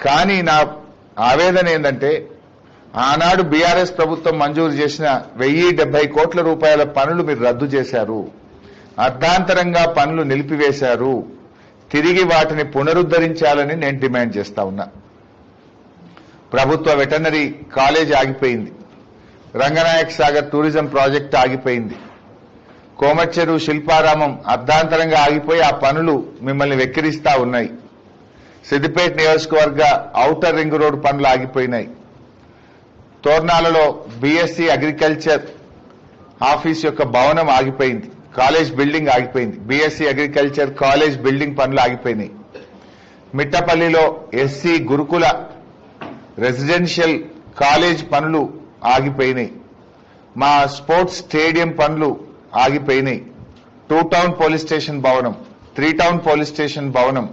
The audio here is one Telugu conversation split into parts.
కానీ నా ఆవేదన ఏంటంటే ఆనాడు బీఆర్ఎస్ ప్రభుత్వం మంజూరు చేసిన 1070 కోట్ల రూపాయల పనులు మీరు రద్దు చేశారు, అర్ధాంతరంగా పనులు నిలిపివేశారు. తిరిగి వాటిని పునరుద్ధరించాలని నేను డిమాండ్ చేస్తా ఉన్నా. ప్రభుత్వ వెటర్నరీ కాలేజ్ ఆగిపోయింది, రంగనాయక్ సాగర్ టూరిజం ప్రాజెక్ట్ ఆగిపోయింది, కోమచ్చెరు శిల్పారామం అర్ధాంతరంగా ఆగిపోయి ఆ పనులు మిమ్మల్ని వెక్కిరిస్తా ఉన్నాయి. సిద్దిపేట నియోజకవర్గ ఔటర్ రింగ్ రోడ్ పనులు ఆగిపోయినాయి. తోర్నాలలో బీఎస్సీ అగ్రికల్చర్ ఆఫీస్ యొక్క భవనం ఆగిపోయింది, కాలేజ్ బిల్డింగ్ ఆగిపోయింది. బీఎస్సీ అగ్రికల్చర్ కాలేజ్ బిల్డింగ్ పనులు ఆగిపోయినాయి. మిట్టపల్లిలో ఎస్సీ గురుకుల రెసిడెన్షియల్ కాలేజ్ పనులు ఆగిపోయినాయి. మా స్పోర్ట్స్ స్టేడియం పనులు ఆగిపోయినాయి. 2 టౌన్ పోలీస్ స్టేషన్ భవనం, 3 టౌన్ పోలీస్ స్టేషన్ భవనం,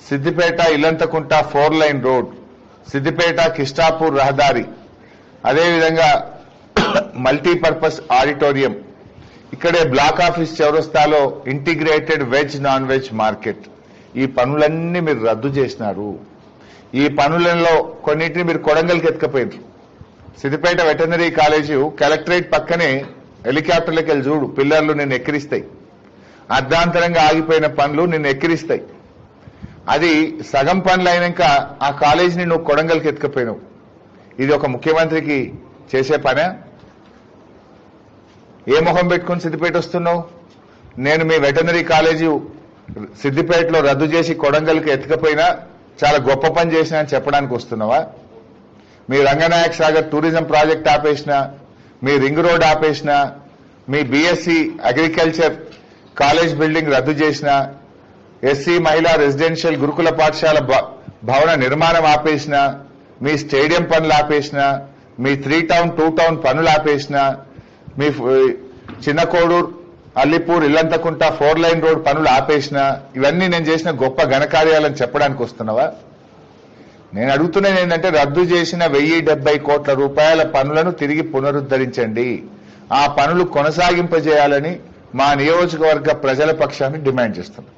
సిద్దిపేట ఇల్లంతకుంట 4 లైన్ రోడ్, సిద్దిపేట కిష్టాపూర్ రహదారి, అదేవిధంగా మల్టీపర్పస్ ఆడిటోరియం, ఇక్కడే బ్లాక్ ఆఫీస్ చౌరస్తాలో integrated veg non veg market. ఈ పనులన్నీ మీరు రద్దు చేసినారు. ఈ పనులలో కొన్నింటిని మీరు కొడంగల్కి ఎత్తుకపోయినారు. సిద్దిపేట వెటర్నరీ కాలేజీ కలెక్టరేట్ పక్కనే హెలికాప్టర్లకు వెళ్ళి చూడు, పిల్లర్లు నిన్ను ఎక్కిరిస్తాయి. అర్ధాంతరంగా ఆగిపోయిన పనులు నిన్ను ఎక్కిరిస్తాయి. అది సగం పనులు అయినాక ఆ కాలేజీని నువ్వు కొడంగల్కి ఎత్తుకపోయినావు. ఇది ఒక ముఖ్యమంత్రికి చేసే పనే? ఏ మొహం పెట్టుకుని సిద్దిపేట వస్తున్నావు? నేను మీ వెటర్నరీ కాలేజీ సిద్దిపేటలో రద్దు చేసి కొడంగల్కి ఎత్తుకపోయినా చాలా గొప్ప పని చేసినా అని చెప్పడానికి వస్తున్నావా? మీ రంగనాయక్ సాగర్ టూరిజం ప్రాజెక్ట్ ఆపేసిన, మీ రింగ్ రోడ్ ఆపేసిన, మీ బీఎస్సీ అగ్రికల్చర్ కాలేజ్ బిల్డింగ్ రద్దు చేసిన, ఎస్సీ మహిళా రెసిడెన్షియల్ గురుకుల పాఠశాల భవన నిర్మాణం ఆపేసిన, మీ స్టేడియం పనులు ఆపేసిన, మీ 3 టౌన్ 2 టౌన్ పనులు ఆపేసిన, మీ చిన్న కోడూరు అల్లిపూర్ ఇల్లంతకుంట 4 లైన్ రోడ్ పనులు ఆపేసిన, ఇవన్నీ నేను చేసిన గొప్ప ఘనకార్యాలని చెప్పడానికి వస్తున్నావా? నేను అడుగుతున్నది ఏంటంటే రద్దు చేసిన 1070 కోట్ల రూపాయల పనులను తిరిగి పునరుద్ధరించండి. ఆ పనులు కొనసాగింపజేయాలని మా నియోజకవర్గ ప్రజల పక్షాన్ని డిమాండ్ చేస్తున్నాం.